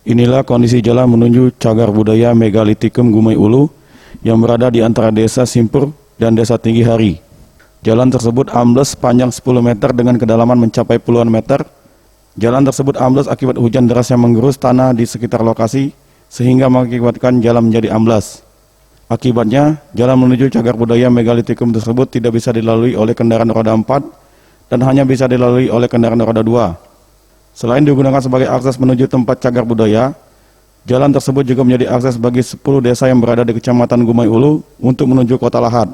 Inilah kondisi jalan menuju Cagar Budaya Megalitikum Gumai Ulu yang berada di antara Desa Simpur dan Desa Tinggi Hari. Jalan tersebut ambles sepanjang 10 meter dengan kedalaman mencapai puluhan meter. Jalan tersebut ambles akibat hujan deras yang menggerus tanah di sekitar lokasi sehingga mengakibatkan jalan menjadi amblas. Akibatnya, jalan menuju Cagar Budaya Megalitikum tersebut tidak bisa dilalui oleh kendaraan roda 4 dan hanya bisa dilalui oleh kendaraan roda 2. Selain digunakan sebagai akses menuju tempat cagar budaya, jalan tersebut juga menjadi akses bagi 10 desa yang berada di Kecamatan Gumai Ulu untuk menuju Kota Lahat.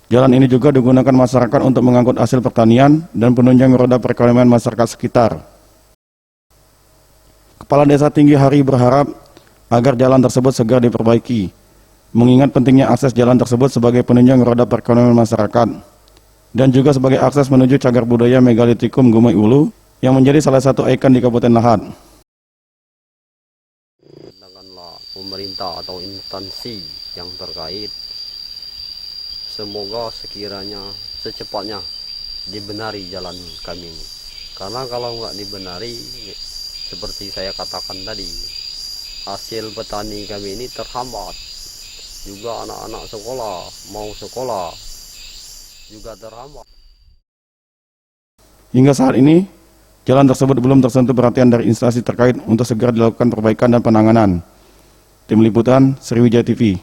Jalan ini juga digunakan masyarakat untuk mengangkut hasil pertanian dan penunjang roda perekonomian masyarakat sekitar. Kepala Desa Tinggi Hari berharap agar jalan tersebut segera diperbaiki, mengingat pentingnya akses jalan tersebut sebagai penunjang roda perekonomian masyarakat, dan juga sebagai akses menuju cagar budaya Megalitikum Gumai Ulu, yang menjadi salah satu ikon di Kabupaten Lahat. Katakanlah pemerintah atau instansi yang terkait, semoga sekiranya secepatnya dibenari jalan kami ini. Karena kalau nggak dibenari, seperti saya katakan tadi, hasil petani kami ini terhambat. Juga anak-anak sekolah, mau sekolah, juga terhambat. Hingga saat ini, jalan tersebut belum tersentuh perhatian dari instansi terkait untuk segera dilakukan perbaikan dan penanganan. Tim Liputan, Sriwijaya TV.